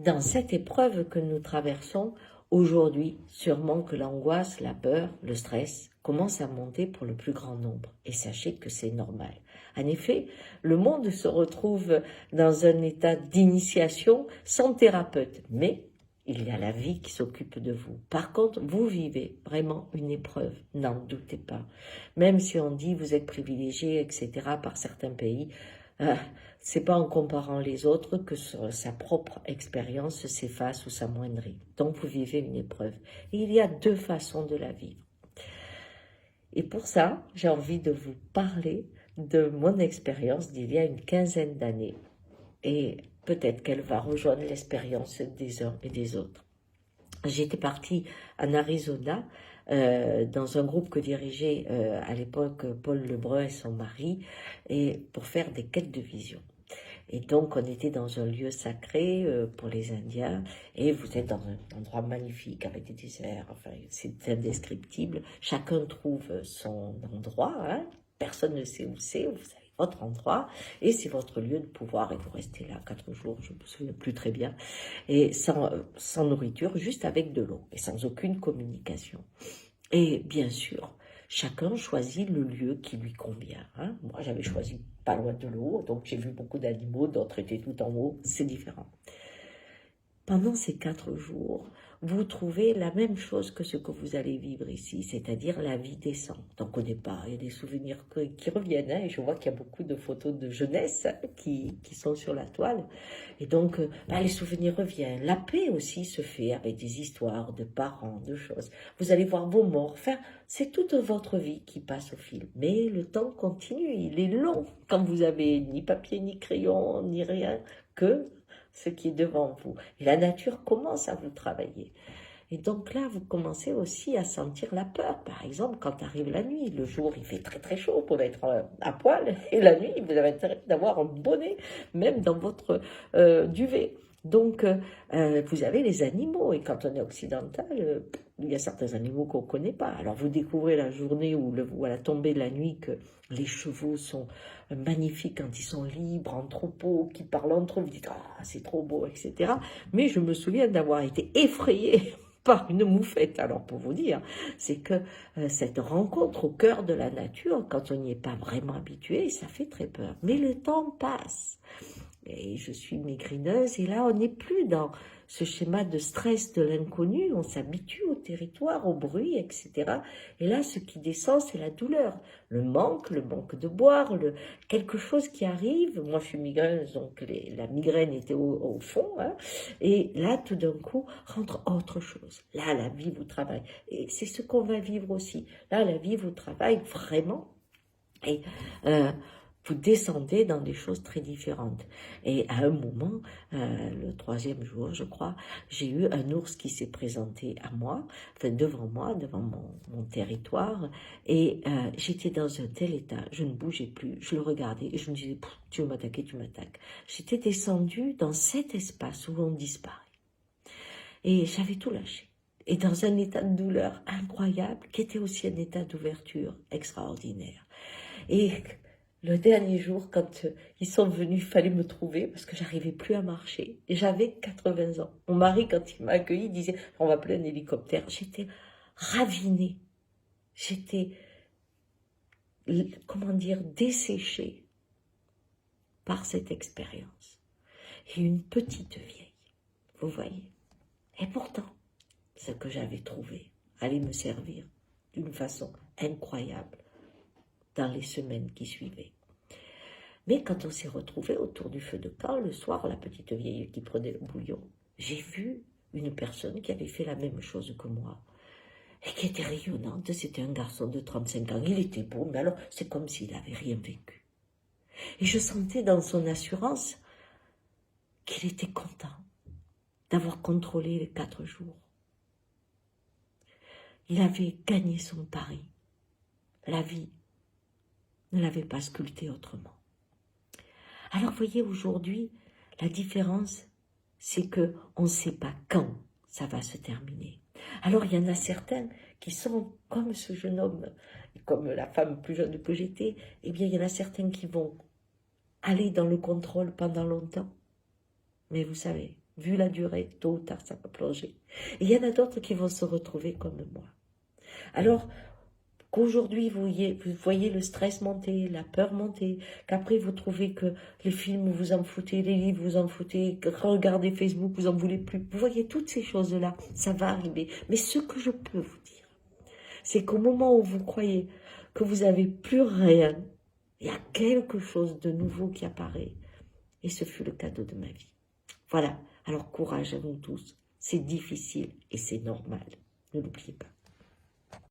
dans cette épreuve que nous traversons aujourd'hui, sûrement que l'angoisse, la peur, le stress commencent à monter pour le plus grand nombre. Et sachez que c'est normal. En effet, le monde se retrouve dans un état d'initiation sans thérapeute. Mais il y a la vie qui s'occupe de vous. Par contre, vous vivez vraiment une épreuve, n'en doutez pas. Même si on dit vous êtes privilégié, etc., par certains pays, c'est pas en comparant les autres que sa propre expérience s'efface ou s'amoindrit. Donc vous vivez une épreuve. Et il y a deux façons de la vivre. Et pour ça, j'ai envie de vous parler de mon expérience d'il y a une quinzaine d'années. Et peut-être qu'elle va rejoindre l'expérience des uns et des autres. J'étais partie en Arizona dans un groupe que dirigeait à l'époque Paul Lebrun et son mari, et pour faire des quêtes de vision. Et donc, on était dans un lieu sacré pour les Indiens, et vous êtes dans un endroit magnifique avec des déserts, enfin, c'est indescriptible. Chacun trouve son endroit, hein. Personne ne sait où c'est, vous savez votre endroit, et c'est votre lieu de pouvoir, et vous restez là 4 jours, je ne me souviens plus très bien, et sans nourriture, juste avec de l'eau, et sans aucune communication. Et bien sûr, chacun choisit le lieu qui lui convient. Hein. Moi, j'avais choisi pas loin de l'eau, donc j'ai vu beaucoup d'animaux, d'autres étaient tout en haut, c'est différent. Pendant ces 4 jours, vous trouvez la même chose que ce que vous allez vivre ici, c'est-à-dire la vie descend. Donc au départ, il y a des souvenirs qui reviennent, hein, et je vois qu'il y a beaucoup de photos de jeunesse qui sont sur la toile. Et donc, les souvenirs reviennent. La paix aussi se fait avec des histoires de parents, de choses. Vous allez voir vos morts. Enfin, c'est toute votre vie qui passe au fil. Mais le temps continue, il est long quand vous avez ni papier, ni crayon, ni rien que ce qui est devant vous. Et la nature commence à vous travailler. Et donc là, vous commencez aussi à sentir la peur. Par exemple, quand arrive la nuit, le jour, il fait très très chaud pour être à poil. Et la nuit, vous avez intérêt d'avoir un bonnet, même dans votre duvet. Donc, vous avez les animaux. Et quand on est occidental, il y a certains animaux qu'on ne connaît pas. Alors, vous découvrez la journée ou à la tombée de la nuit que les chevaux sont magnifiques quand ils sont libres, en troupeau, qui parlent entre eux. Vous dites, ah, c'est trop beau, etc. Mais je me souviens d'avoir été effrayée par une moufette. Alors pour vous dire, c'est que cette rencontre au cœur de la nature, quand on n'y est pas vraiment habitué, ça fait très peur. Mais le temps passe. Et je suis maigrineuse, et là on n'est plus dans ce schéma de stress de l'inconnu, on s'habitue au territoire, au bruit, etc. Et là, ce qui descend, c'est la douleur, le manque de boire, quelque chose qui arrive. Moi, je suis migraineuse, donc la migraine était au fond. Hein, et là, tout d'un coup, rentre autre chose. Là, la vie vous travaille. Et c'est ce qu'on va vivre aussi. Là, la vie vous travaille vraiment. Et vous descendez dans des choses très différentes. Et à un moment, le 3e jour, je crois, j'ai eu un ours qui s'est présenté à moi, enfin devant moi, devant mon territoire, et j'étais dans un tel état, je ne bougeais plus, je le regardais, et je me disais, tu veux m'attaquer, tu m'attaques. J'étais descendue dans cet espace où on disparaît. Et j'avais tout lâché. Et dans un état de douleur incroyable, qui était aussi un état d'ouverture extraordinaire. Et le dernier jour, quand ils sont venus, il fallait me trouver parce que j'arrivais plus à marcher. Et j'avais 80 ans. Mon mari, quand il m'a accueilli, disait « on va appeler un hélicoptère ». J'étais ravinée. J'étais, comment dire, desséchée par cette expérience. Et une petite vieille, vous voyez. Et pourtant, ce que j'avais trouvé allait me servir d'une façon incroyable dans les semaines qui suivaient. Mais quand on s'est retrouvés autour du feu de camp, le soir, la petite vieille qui prenait le bouillon, j'ai vu une personne qui avait fait la même chose que moi et qui était rayonnante. C'était un garçon de 35 ans. Il était beau, mais alors c'est comme s'il n'avait rien vécu. Et je sentais dans son assurance qu'il était content d'avoir contrôlé les 4 jours. Il avait gagné son pari. La vie ne l'avait pas sculpté autrement. Alors, voyez, aujourd'hui, la différence, c'est qu'on ne sait pas quand ça va se terminer. Alors, il y en a certains qui sont comme ce jeune homme, comme la femme plus jeune que j'étais, eh bien, il y en a certains qui vont aller dans le contrôle pendant longtemps. Mais vous savez, Vu la durée, tôt ou tard, ça va plonger. Et il y en a d'autres qui vont se retrouver comme moi. Alors, qu'aujourd'hui, vous voyez le stress monter, la peur monter, qu'après, vous trouvez que les films, vous en foutez, les livres, vous en foutez, que regardez Facebook, vous en voulez plus. Vous voyez toutes ces choses-là, ça va arriver. Mais ce que je peux vous dire, c'est qu'au moment où vous croyez que vous n'avez plus rien, il y a quelque chose de nouveau qui apparaît. Et ce fut le cadeau de ma vie. Voilà, alors courage à vous tous. C'est difficile et c'est normal. Ne l'oubliez pas.